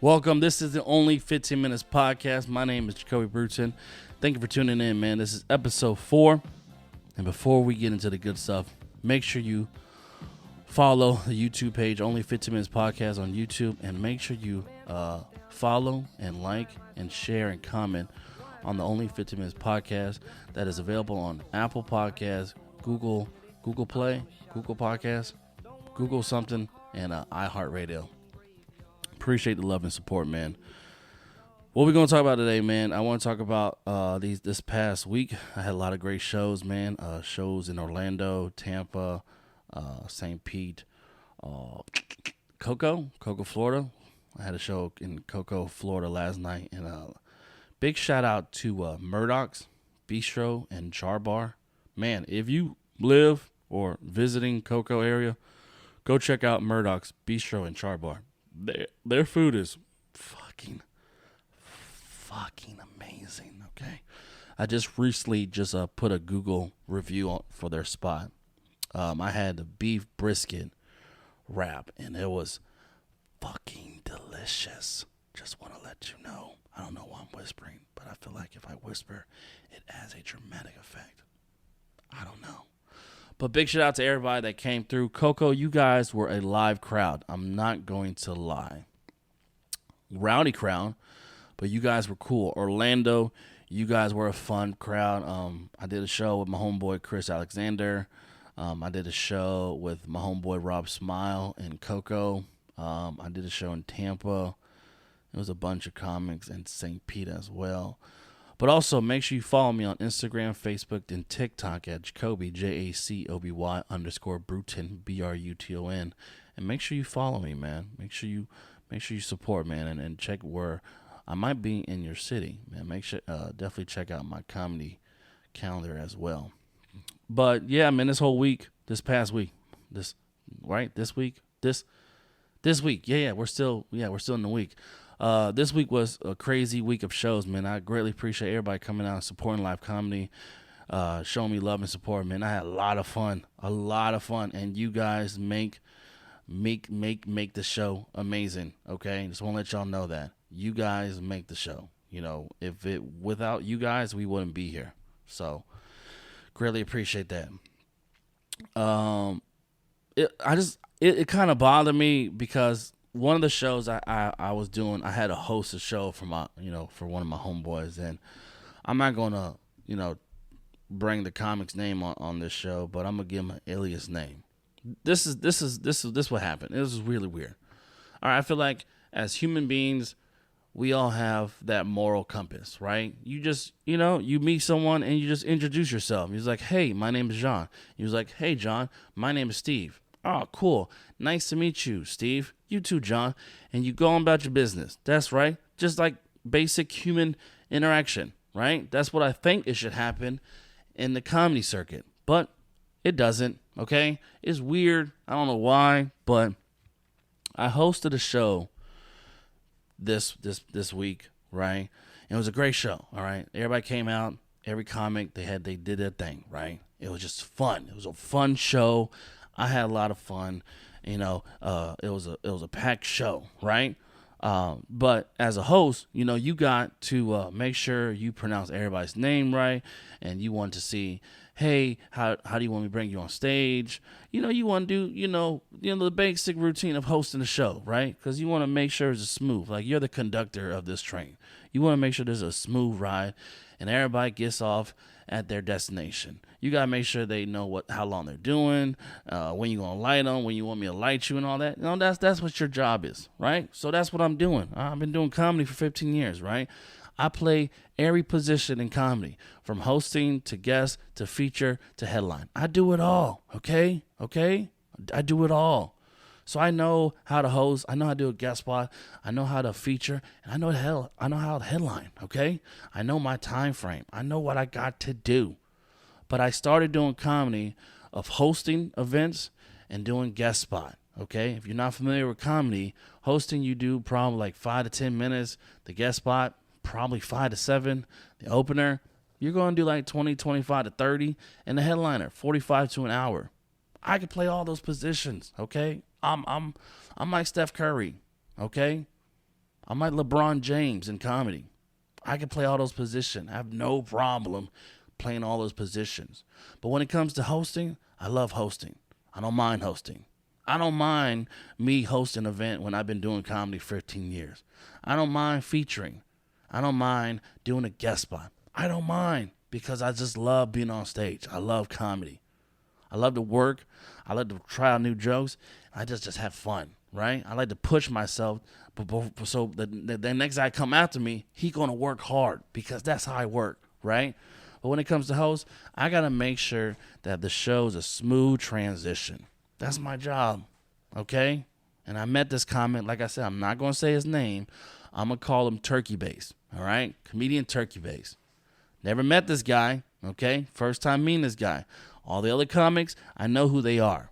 Welcome. This is the Only 15 Minutes podcast. My name is Jacoby Bruton. Thank you for tuning in, man. This is episode 4. And before we get into the good stuff, make sure you follow the YouTube page, Only 15 Minutes Podcast on YouTube. And make sure you follow and like and share and comment on the Only 15 Minutes Podcast that is available on Apple Podcasts, Google Play, Google Podcasts, Google something, and iHeartRadio. Appreciate the love and support, man. What we're going to talk about today, man, I want to talk about this past week. I had a lot of great shows, man. Shows in Orlando, Tampa, St. Pete, Cocoa, Florida. I had a show in Cocoa, Florida last night. And big shout out to Murdoch's Bistro and Char Bar. Man, if you live or visiting Cocoa area, go check out Murdoch's Bistro and Char Bar. Their food is fucking amazing, okay? I just recently put a Google review for their spot. I had the beef brisket wrap, and it was fucking delicious. Just want to let you know. I don't know why I'm whispering, but I feel like if I whisper, it adds a dramatic effect. I don't know. But big shout out to everybody that came through. Coco, you guys were a live crowd. I'm not going to lie. Rowdy crowd, but you guys were cool. Orlando, you guys were a fun crowd. I did a show with my homeboy Chris Alexander. I did a show with my homeboy Rob Smile in Coco. I did a show in Tampa. It was a bunch of comics in St. Pete as well. But also, make sure you follow me on Instagram, Facebook, and TikTok at Jacoby, Jacoby _Bruton, Bruton. And make sure you follow me, man. Make sure you support, man, and check where I might be in your city, man. Make sure definitely check out my comedy calendar as well. But yeah, man, this past week, this week, yeah, we're still in the week. This week was a crazy week of shows, man. I greatly appreciate everybody coming out and supporting live comedy, showing me love and support, man. I had a lot of fun, and you guys make the show amazing. Okay, just want to let y'all know that you guys make the show. You know, without you guys, we wouldn't be here. So, greatly appreciate that. It kind of bothered me because one of the shows I was doing, I had to host a show for for one of my homeboys, and I'm not gonna, bring the comic's name on this show, but I'm gonna give him an alias name. This is what happened. This is really weird. All right, I feel like as human beings, we all have that moral compass, right? You just, you meet someone and you just introduce yourself. He's like, hey, my name is John. He was like, hey, John, my name is Steve. Oh, cool. Nice to meet you, Steve. You too, John. And you go on about your business. That's right. Just like basic human interaction, right? That's what I think it should happen in the comedy circuit. But it doesn't, okay? It's weird. I don't know why, but I hosted a show this week, right? And it was a great show, all right? Everybody came out. Every comic, they did their thing, right? It was just fun. It was a fun show. I had a lot of fun, it was a packed show, right? But as a host, you got to make sure you pronounce everybody's name right, and you want to see, hey, how do you want me to bring you on stage? You want to do, the basic routine of hosting a show, right? Because you want to make sure it's smooth. Like, you're the conductor of this train. You want to make sure there's a smooth ride, and everybody gets off at their destination. You got to make sure they know how long they're doing, when you're going to light them, when you want me to light you and all that. That's what your job is, right? So that's what I'm doing. I've been doing comedy for 15 years, right? I play every position in comedy, from hosting to guest to feature to headline. I do it all, okay? I do it all. So I know how to host, I know how to do a guest spot, I know how to feature, and I know how to headline, okay? I know my time frame. I know what I got to do. But I started doing comedy of hosting events and doing guest spot, okay? If you're not familiar with comedy, hosting you do probably like 5 to 10 minutes. The guest spot, probably 5 to 7. The opener, you're going to do like 20, 25 to 30. And the headliner, 45 to an hour. I can play all those positions, okay? I'm like Steph Curry, okay? I'm like LeBron James in comedy. I can play all those positions. I have no problem playing all those positions. But when it comes to hosting, I love hosting. I don't mind hosting. I don't mind me hosting an event when I've been doing comedy 15 years. I don't mind featuring. I don't mind doing a guest spot. I don't mind because I just love being on stage. I love comedy. I love to work. I like to try out new jokes. I just have fun, right? I like to push myself. So the next guy come after me, he going to work hard because that's how I work, right? But when it comes to host, I got to make sure that the show is a smooth transition. That's my job, okay? And I met this comment. Like I said, I'm not going to say his name. I'm going to call him Turkey Base, all right? Comedian Turkey Base. Never met this guy, okay? First time meeting this guy. All the other comics, I know who they are.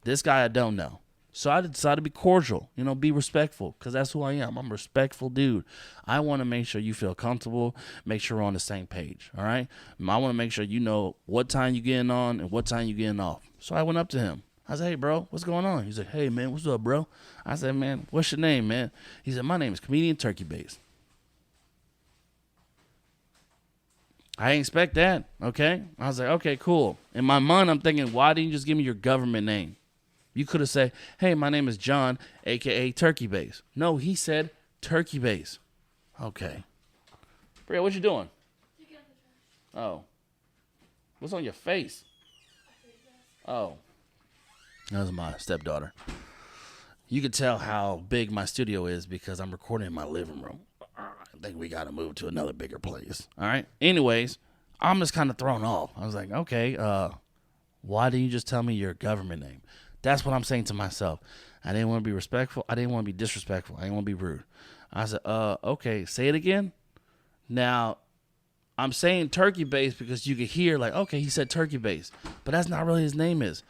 This guy, I don't know. So I decided to be cordial, be respectful, because that's who I am. I'm a respectful dude. I want to make sure you feel comfortable, make sure we're on the same page, all right? I want to make sure you know what time you're getting on and what time you're getting off. So I went up to him. I said, hey, bro, what's going on? He's like, hey, man, what's up, bro? I said, man, what's your name, man? He said, my name is Comedian Turkey Base. I didn't expect that, okay? I was like, okay, cool. In my mind, I'm thinking, why didn't you just give me your government name? You could have said, hey, my name is John, a.k.a. Turkey Base. No, he said Turkey Base. Okay. Bria, what you doing? Oh. What's on your face? Oh. That was my stepdaughter. You can tell how big my studio is because I'm recording in my living room. I think we got to move to another bigger place. All right. Anyways, I'm just kind of thrown off. I was like, okay, why didn't you just tell me your government name? That's what I'm saying to myself. I didn't want to be respectful. I didn't want to be disrespectful. I didn't want to be rude. I said, okay, say it again. Now, I'm saying Turkey Base because you could hear like, okay, he said Turkey Base, but that's not really his name is.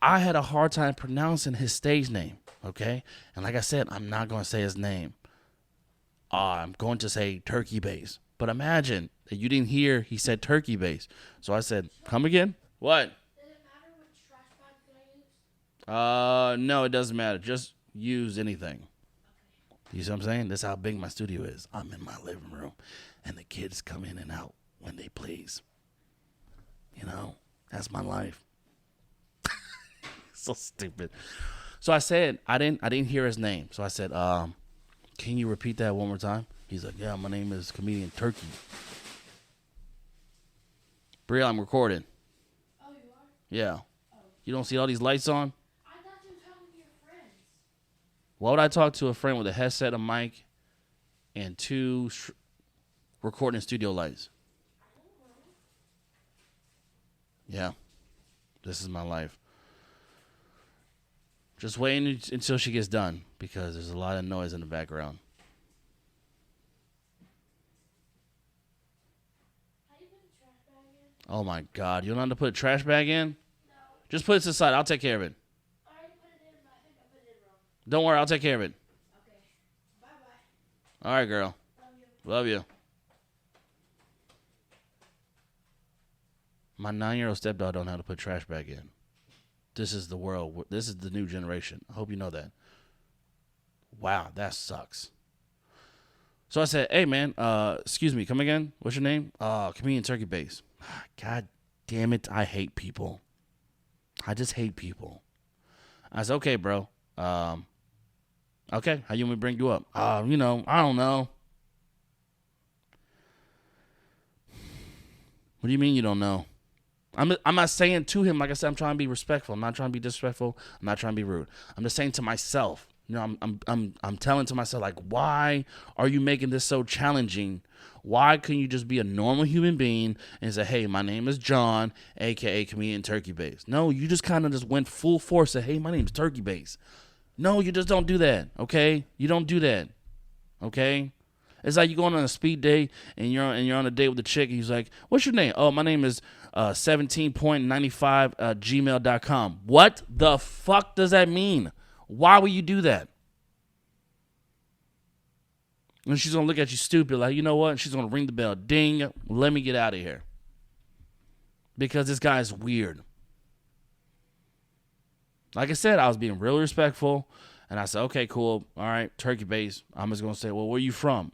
I had a hard time pronouncing his stage name, okay? And like I said, I'm not going to say his name. I'm going to say Turkey Base. But imagine that you didn't hear he said Turkey Base. So I said, come again? What? Does it matter which trash bag that I use? No, it doesn't matter. Just use anything. Okay. You see what I'm saying? That's how big my studio is. I'm in my living room, and the kids come in and out when they please. That's my life. So stupid. So I said, I didn't hear his name. So I said, can you repeat that one more time? He's like, yeah, my name is Comedian Turkey. Bria, I'm recording. Oh, you are? Yeah. Oh. You don't see all these lights on? I thought you were talking to your friends. Why would I talk to a friend with a headset, a mic, and two recording studio lights? I don't know. Yeah. This is my life. Just waiting until she gets done because there's a lot of noise in the background. How do you put the trash bag in? Oh my God. You don't know how to put a trash bag in? No. Just put it to the side. I'll take care of it. I already put it in, but I think I put it in wrong. Don't worry. I'll take care of it. Okay. Bye-bye. All right, girl. Love you. Love you. My 9-year-old stepdaughter don't know how to put a trash bag in. This is the world. This is the new generation. I hope you know that. Wow, that sucks. So I said, hey, man, excuse me, come again? What's your name? Comedian Turkey Base. God damn it, I hate people. I just hate people. I said, okay, bro. Okay, how you want me to bring you up? I don't know. What do you mean you don't know? I'm not saying to him, like I said, I'm trying to be respectful. I'm not trying to be disrespectful. I'm not trying to be rude. I'm just saying to myself, I'm telling to myself, like, why are you making this so challenging? Why couldn't you just be a normal human being and say, hey, my name is John, a.k.a. Comedian Turkey Base? No, you just kind of just went full force and said, hey, my name's Turkey Base. No, you just don't do that, okay? You don't do that, okay? It's like you going on a speed date and you're on a date with a chick and he's like, what's your name? Oh, my name is 17.95 gmail.com. What the fuck does that mean? Why would you do that? And she's going to look at you stupid like, you know what? And she's going to ring the bell. Ding. Let me get out of here. Because this guy is weird. Like I said, I was being really respectful. And I said, okay, cool. All right, turkey base. I'm just going to say, well, where you from?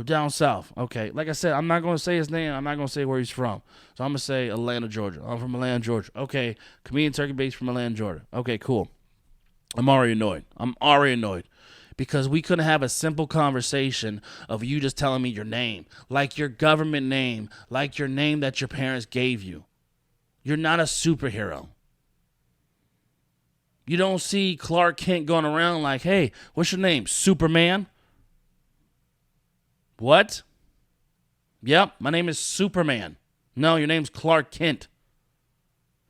Down south. Okay. Like I said, I'm not going to say his name. I'm not going to say where he's from. So I'm going to say Atlanta, Georgia. I'm from Atlanta, Georgia. Okay. Comedian turkey base from Atlanta, Georgia. Okay, cool. I'm already annoyed. Because we couldn't have a simple conversation of you just telling me your name. Like your government name. Like your name that your parents gave you. You're not a superhero. You don't see Clark Kent going around like, hey, what's your name? Superman? What? Yep, my name is Superman. No, your name's Clark Kent.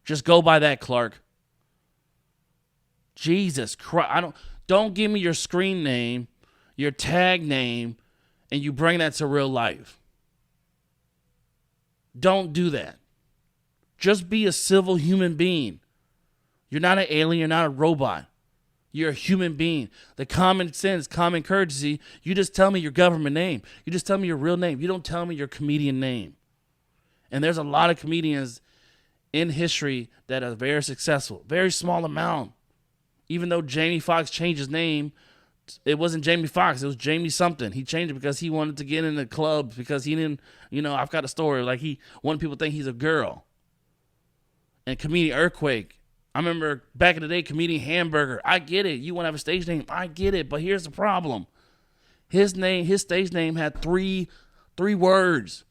Just go by that, Clark. Jesus Christ. Don't give me your screen name, your tag name, and you bring that to real life. Don't do that. Just be a civil human being. You're not an alien. You're not a robot. You're a human being. The common sense, common courtesy, you just tell me your government name. You just tell me your real name. You don't tell me your comedian name. And there's a lot of comedians in history that are very successful. Very small amount. Even though Jamie Foxx changed his name, it wasn't Jamie Foxx. It was Jamie something. He changed it because he wanted to get in the clubs because he didn't, I've got a story. Like he wanted people to think he's a girl. And comedian Earthquake. I remember back in the day, comedian Hamburger. I get it. You want to have a stage name. I get it. But here's the problem. His stage name had three words.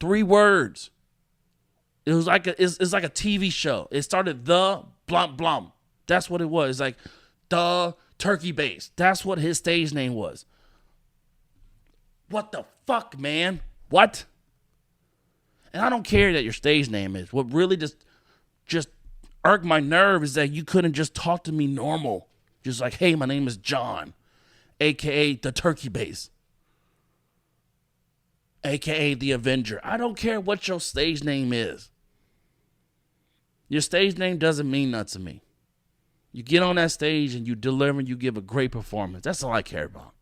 3 words. It was like it's like a TV show. It started the blum blum. That's what it was. It's like the turkey base. That's what his stage name was. What the fuck, man? What? And I don't care that your stage name is. What really just irked my nerve is that you couldn't just talk to me normal. Just like, hey, my name is John, a.k.a. the turkey base, a.k.a. the Avenger. I don't care what your stage name is. Your stage name doesn't mean nothing to me. You get on that stage and you deliver and you give a great performance. That's all I care about.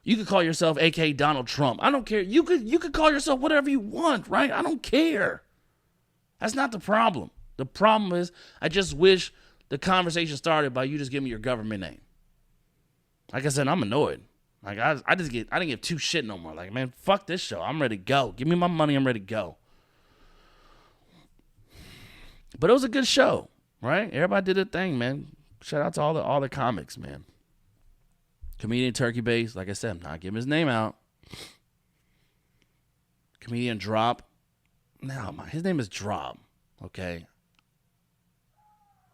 You could call yourself a.k.a. Donald Trump. I don't care. You could call yourself whatever you want, right? I don't care. That's not the problem. The problem is I just wish the conversation started by you just giving me your government name. Like I said, I'm annoyed. Like I didn't give 2 shit no more. Like, man, fuck this show. I'm ready to go. Give me my money. I'm ready to go. But it was a good show, right? Everybody did their thing, man. Shout out to all the comics, man. Comedian Turkey Base, like I said, I'm not giving his name out. Comedian Drop. No, his name is Drop, okay?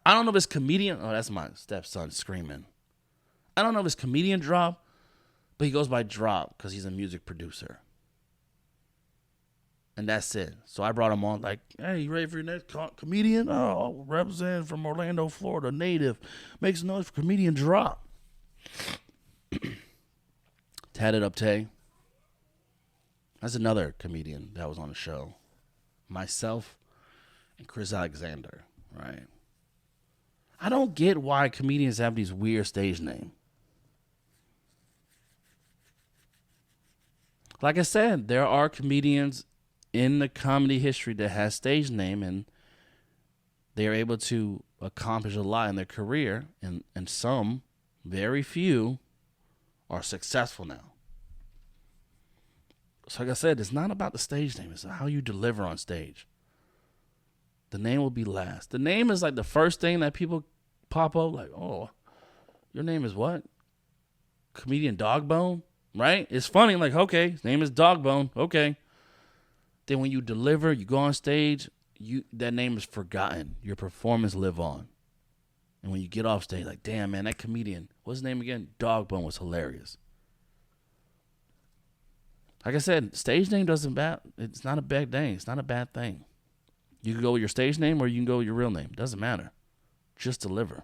I don't know if it's comedian. Oh, that's my stepson screaming. I don't know if it's comedian Drop, but he goes by Drop because he's a music producer. And that's it. So I brought him on like, hey, you ready for your next comedian? Oh, representing from Orlando, Florida, native. Makes noise for comedian Drop. Tatted Up Tay. That's another comedian that was on the show. Myself and Chris Alexander, right? I don't get why comedians have these weird stage names. Like I said, there are comedians in the comedy history that has stage name and they are able to accomplish a lot in their career, and some, very few, are successful now. So like I said, it's not about the stage name. It's how you deliver on stage. The name will be last. The name is like the first thing that people pop up like, oh, your name is what? Comedian Dogbone, right? It's funny, like, okay, his name is Dogbone, okay. Then when you deliver, you go on stage, that name is forgotten. Your performance live on. And when you get off stage, like, damn, man, that comedian, what's his name again? Dogbone was hilarious. Like I said, stage name it's not a bad thing. It's not a bad thing. You can go with your stage name or you can go with your real name. Doesn't matter. Just deliver.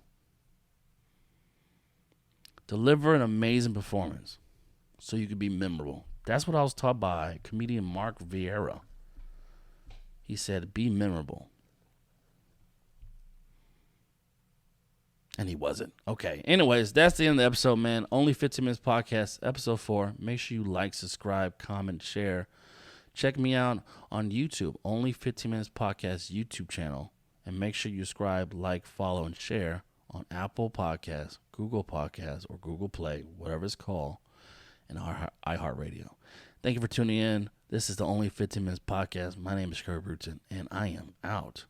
Deliver an amazing performance so you can be memorable. That's what I was taught by comedian Mark Vieira. He said, be memorable. And he wasn't. Okay. Anyways, that's the end of the episode, man. Only 15 Minutes Podcast, episode 4. Make sure you like, subscribe, comment, share. Check me out on YouTube. Only 15 Minutes Podcast YouTube channel. And make sure you subscribe, like, follow, and share on Apple Podcasts, Google Podcasts, or Google Play, whatever it's called, and our iHeartRadio. Thank you for tuning in. This is the Only 15 Minutes Podcast. My name is Kurt Bruton, and I am out.